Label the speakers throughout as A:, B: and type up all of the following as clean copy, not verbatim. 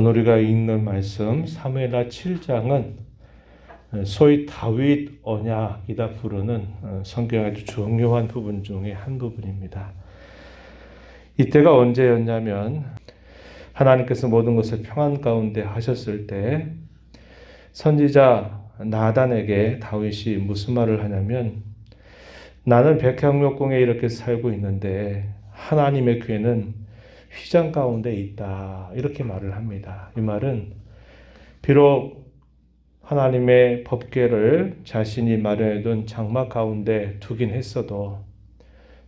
A: 오늘 우리가 읽는 말씀 사무엘하 7장은 소위 다윗 언약이다 부르는 성경의 아주 중요한 부분 중에 한 부분입니다. 이때가 언제였냐면 하나님께서 모든 것을 평안 가운데 하셨을 때 선지자 나단에게 다윗이 무슨 말을 하냐면, 나는 백향목궁에 이렇게 살고 있는데 하나님의 귀에는 휘장 가운데 있다, 이렇게 말을 합니다. 이 말은 비록 하나님의 법궤를 자신이 마련해둔 장막 가운데 두긴 했어도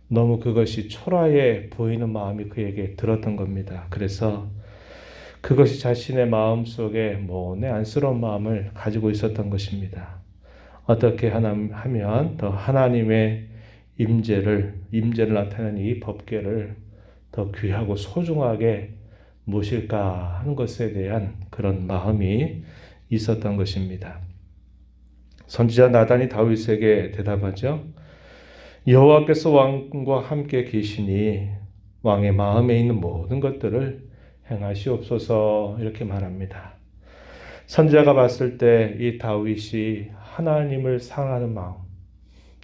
A: 너무 그것이 초라해 보이는 마음이 그에게 들었던 겁니다. 그래서 그것이 자신의 마음속에 모내 안쓰러운 마음을 가지고 있었던 것입니다. 어떻게 하면 더 하나님의 임재를 나타내는 이 법궤를 더 귀하고 소중하게 모실까 하는 것에 대한 그런 마음이 있었던 것입니다. 선지자 나단이 다윗에게 대답하죠. 여호와께서 왕과 함께 계시니 왕의 마음에 있는 모든 것들을 행하시옵소서, 이렇게 말합니다. 선지자가 봤을 때 이 다윗이 하나님을 사랑하는 마음,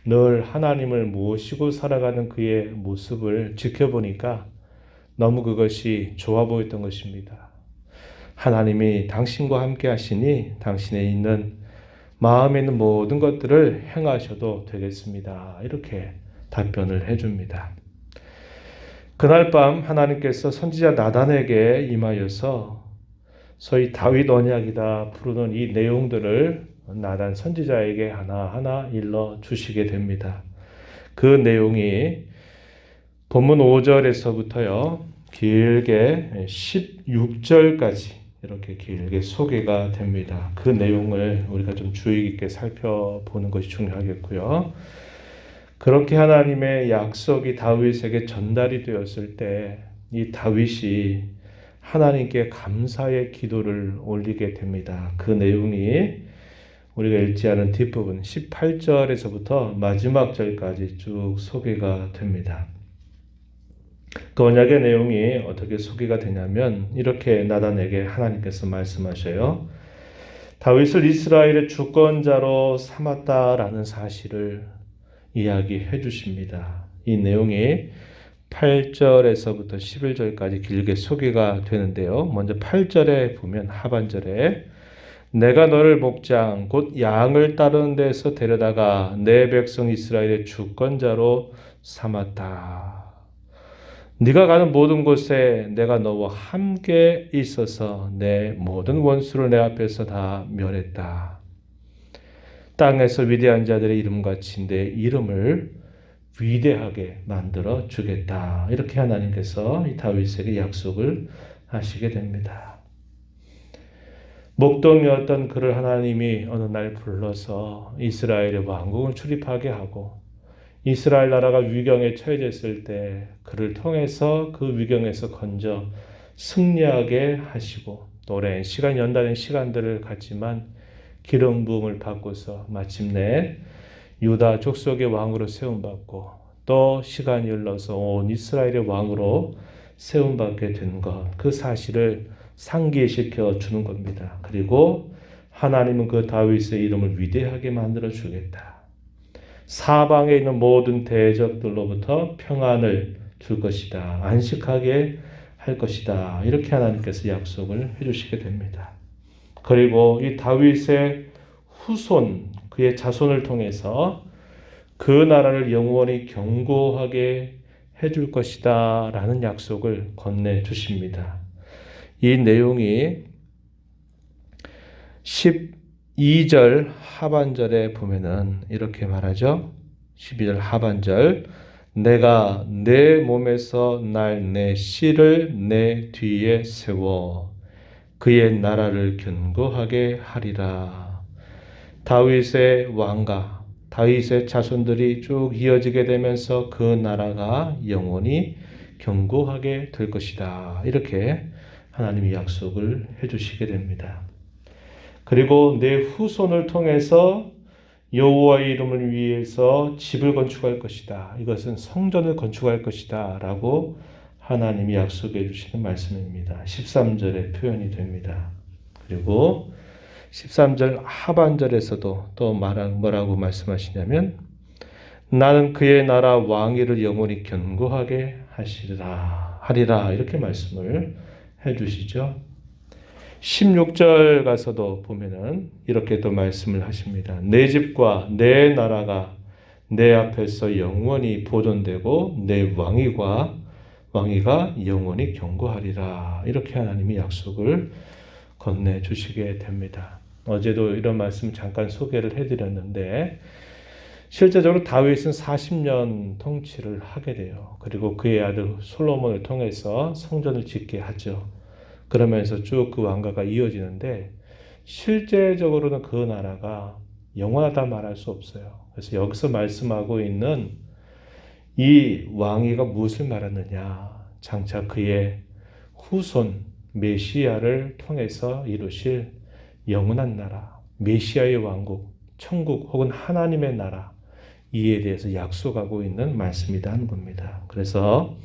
A: 늘 하나님을 모시고 살아가는 그의 모습을 지켜보니까 너무 그것이 좋아 보였던 것입니다. 하나님이 당신과 함께 하시니 당신에 있는 마음에 있는 모든 것들을 행하셔도 되겠습니다, 이렇게 답변을 해줍니다. 그날 밤 하나님께서 선지자 나단에게 임하여서 소위 다윗 언약이다 부르는 이 내용들을 나단 선지자에게 하나하나 일러 주시게 됩니다. 그 내용이 본문 5절에서부터요 길게 16절까지 이렇게 길게 소개가 됩니다. 그 내용을 우리가 좀 주의 깊게 살펴보는 것이 중요하겠고요. 그렇게 하나님의 약속이 다윗에게 전달이 되었을 때 이 다윗이 하나님께 감사의 기도를 올리게 됩니다. 그 내용이 우리가 읽지 않은 뒷부분 18절에서부터 마지막 절까지 쭉 소개가 됩니다. 그 언약의 내용이 어떻게 소개가 되냐면 이렇게 나단에게 하나님께서 말씀하셔요. 다윗을 이스라엘의 주권자로 삼았다라는 사실을 이야기해 주십니다. 이 내용이 8절에서부터 11절까지 길게 소개가 되는데요. 먼저 8절에 보면 하반절에 내가 너를 목장 곧 양을 따르는 데서 데려다가 내 백성 이스라엘의 주권자로 삼았다. 네가 가는 모든 곳에 내가 너와 함께 있어서 내 모든 원수를 내 앞에서 다 멸했다. 땅에서 위대한 자들의 이름같이 내 이름을 위대하게 만들어 주겠다. 이렇게 하나님께서 이 다윗에게 약속을 하시게 됩니다. 목동이었던 그를 하나님이 어느 날 불러서 이스라엘의 왕국을 출입하게 하고 이스라엘 나라가 위경에 처해졌을 때 그를 통해서 그 위경에서 건져 승리하게 하시고 또 오랜 시간 연단된 시간들을 갖지만 기름 부음을 받고서 마침내 유다 족속의 왕으로 세움받고 또 시간이 흘러서 온 이스라엘의 왕으로 세움받게 된 것, 그 사실을 상기시켜 주는 겁니다. 그리고 하나님은 그 다윗의 이름을 위대하게 만들어 주겠다. 사방에 있는 모든 대적들로부터 평안을 줄 것이다. 안식하게 할 것이다. 이렇게 하나님께서 약속을 해주시게 됩니다. 그리고 이 다윗의 후손, 그의 자손을 통해서 그 나라를 영원히 견고하게 해줄 것이다 라는 약속을 건네주십니다. 이 내용이 12절 하반절에 보면은 이렇게 말하죠. 12절 하반절 내가 내 몸에서 날 내 씨를 내 뒤에 세워 그의 나라를 견고하게 하리라. 다윗의 왕가, 다윗의 자손들이 쭉 이어지게 되면서 그 나라가 영원히 견고하게 될 것이다. 이렇게 하나님이 약속을 해주시게 됩니다. 그리고 내 후손을 통해서 여호와의 이름을 위해서 집을 건축할 것이다. 이것은 성전을 건축할 것이다 라고 하나님이 약속해 주시는 말씀입니다. 13절에 표현이 됩니다. 그리고 13절 하반절에서도 또 뭐라고 말씀하시냐면 나는 그의 나라 왕위를 영원히 견고하게 하리라 이렇게 말씀을 해주시죠. 16절 가서도 보면은 이렇게 또 말씀을 하십니다. 내 집과 내 나라가 내 앞에서 영원히 보존되고 내 왕위가 영원히 견고하리라 이렇게 하나님이 약속을 건네주시게 됩니다. 어제도 이런 말씀 잠깐 소개를 해드렸는데 실제적으로 다윗은 40년 통치를 하게 돼요. 그리고 그의 아들 솔로몬을 통해서 성전을 짓게 하죠. 그러면서 쭉 그 왕가가 이어지는데 실제적으로는 그 나라가 영원하다 말할 수 없어요. 그래서 여기서 말씀하고 있는 이 왕위가 무엇을 말하느냐? 장차 그의 후손 메시아를 통해서 이루실 영원한 나라, 메시아의 왕국, 천국 혹은 하나님의 나라 이에 대해서 약속하고 있는 말씀이다 하는 겁니다. 그래서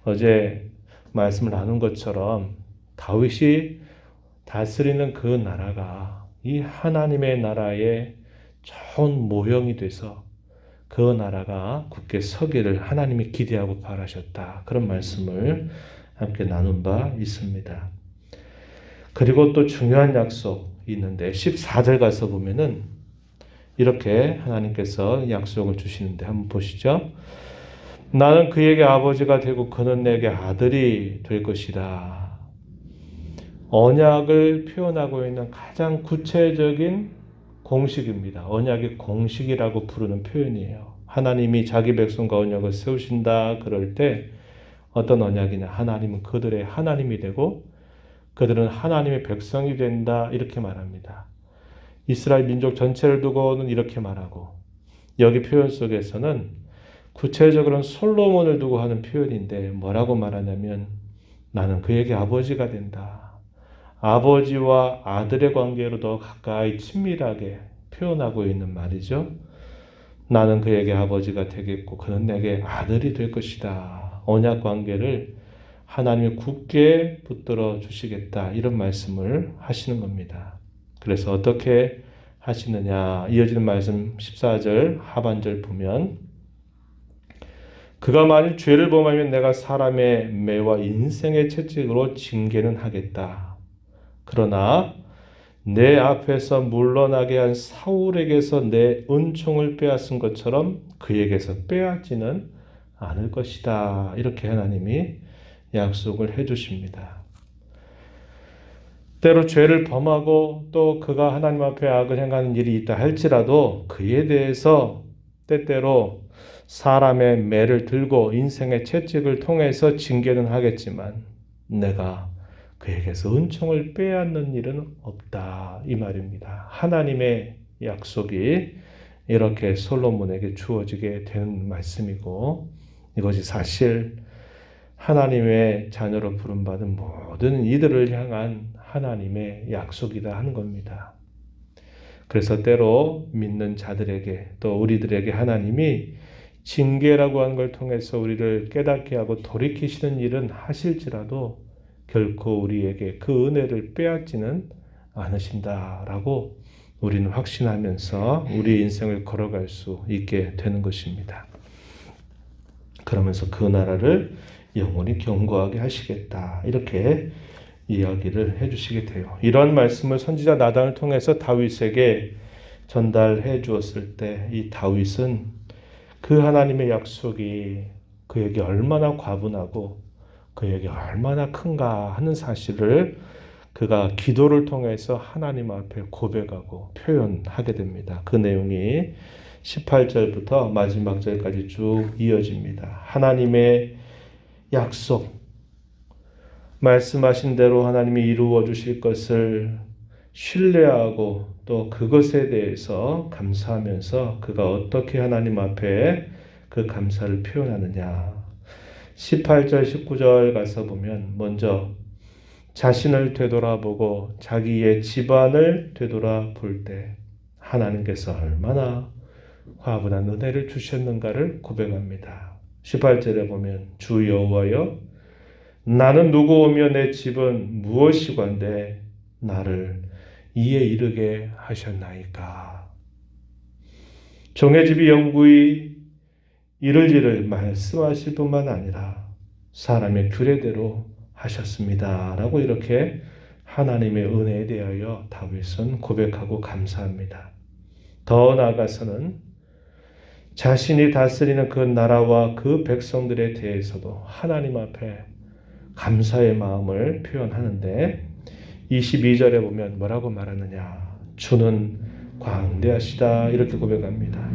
A: 어제 말씀을 나눈 것처럼 다윗이 다스리는 그 나라가 이 하나님의 나라의 좋은 모형이 돼서 그 나라가 굳게 서기를 하나님이 기대하고 바라셨다. 그런 말씀을 함께 나눈 바 있습니다. 그리고 또 중요한 약속이 있는데 14절 가서 보면은 이렇게 하나님께서 약속을 주시는데 한번 보시죠. 나는 그에게 아버지가 되고 그는 내게 아들이 될 것이다. 언약을 표현하고 있는 가장 구체적인 공식입니다. 언약의 공식이라고 부르는 표현이에요. 하나님이 자기 백성과 언약을 세우신다 그럴 때 어떤 언약이냐? 하나님은 그들의 하나님이 되고 그들은 하나님의 백성이 된다 이렇게 말합니다. 이스라엘 민족 전체를 두고는 이렇게 말하고 여기 표현 속에서는 구체적으로는 솔로몬을 두고 하는 표현인데 뭐라고 말하냐면 나는 그에게 아버지가 된다. 아버지와 아들의 관계로 더 가까이 친밀하게 표현하고 있는 말이죠. 나는 그에게 아버지가 되겠고 그는 내게 아들이 될 것이다. 언약 관계를 하나님이 굳게 붙들어 주시겠다. 이런 말씀을 하시는 겁니다. 그래서 어떻게 하시느냐. 이어지는 말씀 14절 하반절 보면 그가 만일 죄를 범하면 내가 사람의 매와 인생의 채찍으로 징계는 하겠다. 그러나 내 앞에서 물러나게 한 사울에게서 내 은총을 빼앗은 것처럼 그에게서 빼앗지는 않을 것이다. 이렇게 하나님이 약속을 해주십니다. 때로 죄를 범하고 또 그가 하나님 앞에 악을 행하는 일이 있다 할지라도 그에 대해서 때때로 사람의 매를 들고 인생의 채찍을 통해서 징계는 하겠지만 내가 그에게서 은총을 빼앗는 일은 없다 이 말입니다. 하나님의 약속이 이렇게 솔로몬에게 주어지게 된 말씀이고 이것이 사실 하나님의 자녀로 부름받은 모든 이들을 향한 하나님의 약속이다 하는 겁니다. 그래서 때로 믿는 자들에게 또 우리들에게 하나님이 징계라고 하는 걸 통해서 우리를 깨닫게 하고 돌이키시는 일은 하실지라도 결코 우리에게 그 은혜를 빼앗지는 않으신다라고 우리는 확신하면서 우리 인생을 걸어갈 수 있게 되는 것입니다. 그러면서 그 나라를 영원히 견고하게 하시겠다. 이렇게 이야기를 해주시게 돼요. 이런 말씀을 선지자 나단을 통해서 다윗에게 전달해 주었을 때 이 다윗은 그 하나님의 약속이 그에게 얼마나 과분하고 그에게 얼마나 큰가 하는 사실을 그가 기도를 통해서 하나님 앞에 고백하고 표현하게 됩니다. 그 내용이 18절부터 마지막 절까지 쭉 이어집니다. 하나님의 약속, 말씀하신 대로 하나님이 이루어 주실 것을 신뢰하고 또 그것에 대해서 감사하면서 그가 어떻게 하나님 앞에 그 감사를 표현하느냐. 18절, 19절 가서 보면 먼저 자신을 되돌아보고 자기의 집안을 되돌아볼 때 하나님께서 얼마나 화분한 은혜를 주셨는가를 고백합니다. 18절에 보면 주 여호와여 나는 누구오며 내 집은 무엇이건대 나를 이에 이르게 하셨나이까. 종의 집이 영구히 이를 일을 말씀하실 뿐만 아니라 사람의 규례대로 하셨습니다. 라고 이렇게 하나님의 은혜에 대하여 다윗은 고백하고 감사합니다. 더 나아가서는 자신이 다스리는 그 나라와 그 백성들에 대해서도 하나님 앞에 감사의 마음을 표현하는데 22절에 보면 뭐라고 말하느냐. 주는 광대하시다 이렇게 고백합니다.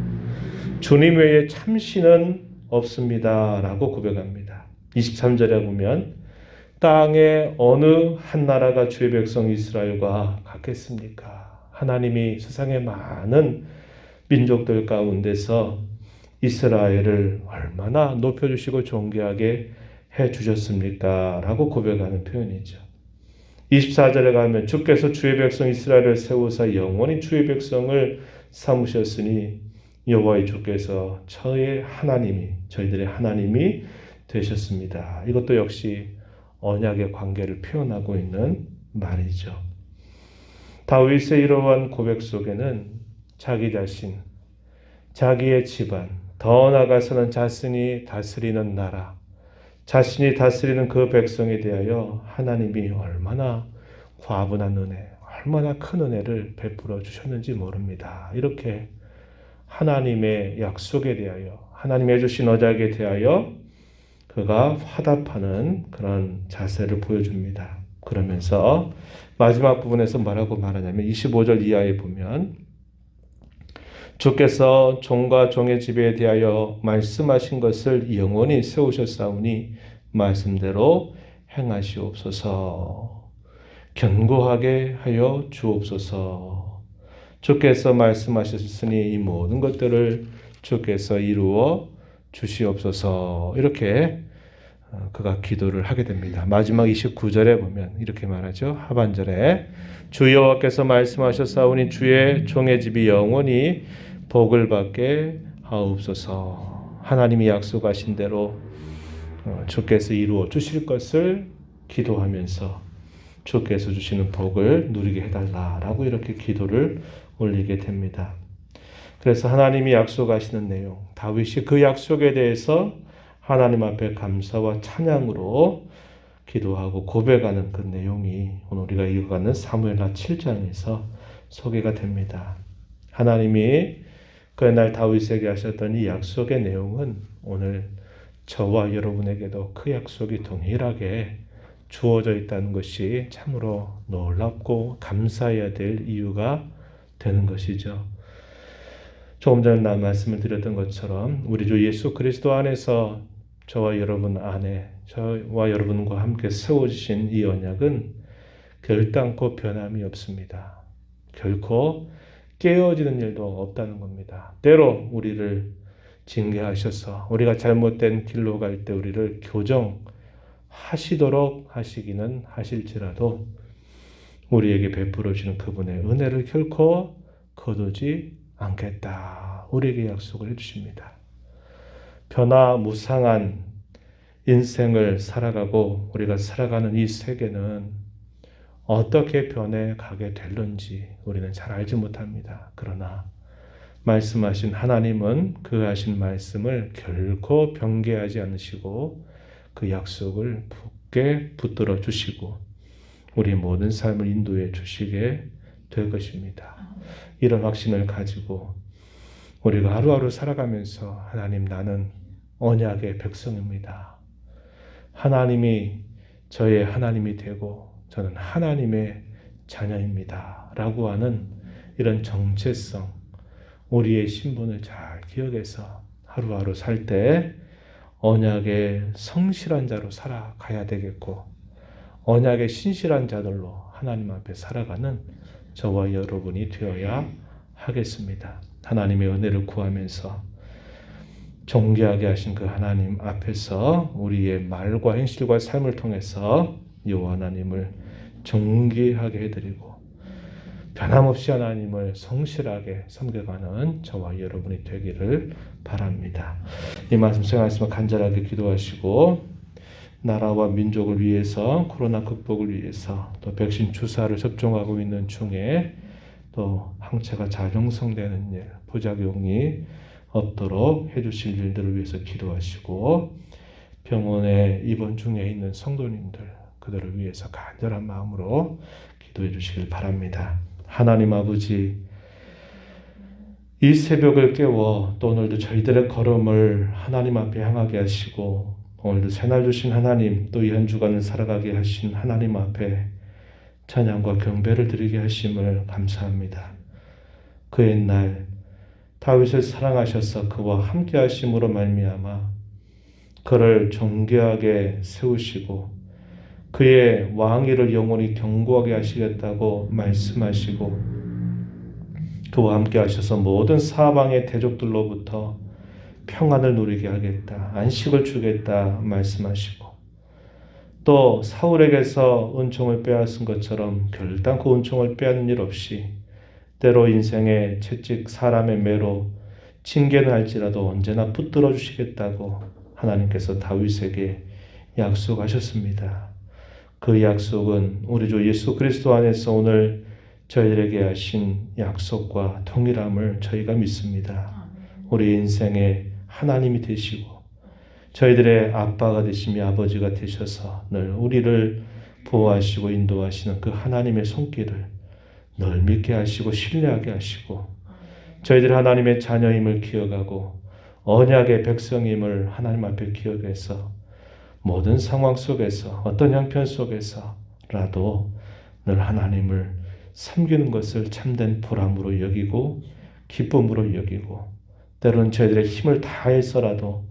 A: 주님 외에 참신은 없습니다 라고 고백합니다. 23절에 보면 땅의 어느 한 나라가 주의 백성 이스라엘과 같겠습니까? 하나님이 세상의 많은 민족들 가운데서 이스라엘을 얼마나 높여주시고 존귀하게 해주셨습니까? 라고 고백하는 표현이죠. 24절에 가면 주께서 주의 백성 이스라엘을 세우사 영원히 주의 백성을 삼으셨으니 여호와의 주께서 저희들의 하나님이 되셨습니다. 이것도 역시 언약의 관계를 표현하고 있는 말이죠. 다윗의 이러한 고백 속에는 자기 자신, 자기의 집안, 더 나아가서는 자신이 다스리는 나라, 자신이 다스리는 그 백성에 대하여 하나님이 얼마나 과분한 은혜, 얼마나 큰 은혜를 베풀어 주셨는지 모릅니다. 이렇게 하나님의 약속에 대하여, 하나님이 해주신 언약에 대하여 그가 화답하는 그런 자세를 보여줍니다. 그러면서 마지막 부분에서 뭐라고 말하냐면 25절 이하에 보면 주께서 종과 종의 집에 대하여 말씀하신 것을 영원히 세우셨사오니 말씀대로 행하시옵소서. 견고하게 하여 주옵소서. 주께서 말씀하셨으니 이 모든 것들을 주께서 이루어 주시옵소서. 이렇게 그가 기도를 하게 됩니다. 마지막 29절에 보면 이렇게 말하죠. 하반절에 주 여호와께서 말씀하셨사오니 주의 종의 집이 영원히 복을 받게 하옵소서. 하나님이 약속하신 대로 주께서 이루어 주실 것을 기도하면서 주께서 주시는 복을 누리게 해달라라고 이렇게 기도를 올리게 됩니다. 그래서 하나님이 약속하시는 내용, 다윗이 그 약속에 대해서 하나님 앞에 감사와 찬양으로 기도하고 고백하는 그 내용이 오늘 우리가 읽어가는 사무엘하 7장에서 소개가 됩니다. 하나님이 그날 다윗에게 하셨던 이 약속의 내용은 오늘 저와 여러분에게도 그 약속이 동일하게 주어져 있다는 것이 참으로 놀랍고 감사해야 될 이유가 되는 것이죠. 조금 전에 말씀을 드렸던 것처럼 우리 주 예수 그리스도 안에서 저와 여러분과 함께 세워주신 이 언약은 결단코 변함이 없습니다. 결코 깨어지는 일도 없다는 겁니다. 때로 우리를 징계하셔서 우리가 잘못된 길로 갈 때 우리를 교정하시도록 하시기는 하실지라도 우리에게 베풀어 주는 그분의 은혜를 결코 거두지 않겠다. 우리에게 약속을 해주십니다. 변화무상한 인생을 살아가고 우리가 살아가는 이 세계는 어떻게 변해가게 될런지 우리는 잘 알지 못합니다. 그러나 말씀하신 하나님은 그 하신 말씀을 결코 변개하지 않으시고 그 약속을 굳게 붙들어 주시고 우리 모든 삶을 인도해 주시게 될 것입니다. 이런 확신을 가지고 우리가 하루하루 살아가면서 하나님 나는 언약의 백성입니다. 하나님이 저의 하나님이 되고 저는 하나님의 자녀입니다. 라고 하는 이런 정체성, 우리의 신분을 잘 기억해서 하루하루 살 때 언약의 성실한 자로 살아가야 되겠고 언약의 신실한 자들로 하나님 앞에 살아가는 저와 여러분이 되어야 하겠습니다. 하나님의 은혜를 구하면서 존귀하게 하신 그 하나님 앞에서 우리의 말과 행실과 삶을 통해서 여호와 하나님을 존귀하게 해드리고 변함없이 하나님을 성실하게 섬겨가는 저와 여러분이 되기를 바랍니다. 이 말씀 생각하시면 간절하게 기도하시고 나라와 민족을 위해서 코로나 극복을 위해서 또 백신 주사를 접종하고 있는 중에 또 항체가 잘 형성되는 일, 부작용이 없도록 해주실 일들을 위해서 기도하시고 병원에 입원 중에 있는 성도님들 그들을 위해서 간절한 마음으로 기도해 주시길 바랍니다. 하나님 아버지, 이 새벽을 깨워 또 오늘도 저희들의 걸음을 하나님 앞에 향하게 하시고 오늘도 새날 주신 하나님, 또 이 한 주간을 살아가게 하신 하나님 앞에 찬양과 경배를 드리게 하심을 감사합니다. 그 옛날 다윗을 사랑하셔서 그와 함께 하심으로 말미암아 그를 존귀하게 세우시고 그의 왕위를 영원히 견고하게 하시겠다고 말씀하시고 그와 함께 하셔서 모든 사방의 대적들로부터 평안을 누리게 하겠다, 안식을 주겠다 말씀하시고 또 사울에게서 은총을 빼앗은 것처럼 결단코 은총을 빼앗는 일 없이 때로 인생의 채찍 사람의 매로 징계는 할지라도 언제나 붙들어 주시겠다고 하나님께서 다윗에게 약속하셨습니다. 그 약속은 우리 주 예수 그리스도 안에서 오늘 저희들에게 하신 약속과 동일함을 저희가 믿습니다. 우리 인생의 하나님이 되시고 저희들의 아빠가 되시며 아버지가 되셔서 늘 우리를 보호하시고 인도하시는 그 하나님의 손길을 늘 믿게 하시고 신뢰하게 하시고 저희들 하나님의 자녀임을 기억하고 언약의 백성임을 하나님 앞에 기억해서 모든 상황 속에서 어떤 형편 속에서라도 늘 하나님을 섬기는 것을 참된 보람으로 여기고 기쁨으로 여기고 때로는 저희들의 힘을 다해서라도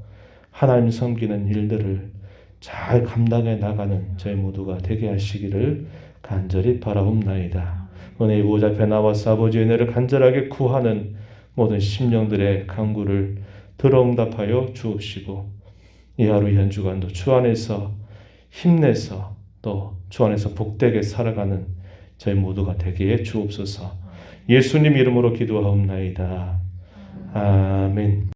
A: 하나님 섬기는 일들을 잘 감당해 나가는 저희 모두가 되게 하시기를 간절히 바라옵나이다. 은혜의 보좌 앞에 나와서 아버지의 은혜를 간절하게 구하는 모든 심령들의 간구를 들어응답하여 주옵시고 이 하루 이 한 주간도 주 안에서 힘내서 또 주 안에서 복되게 살아가는 저희 모두가 되게 해 주옵소서. 예수님 이름으로 기도하옵나이다. 아멘.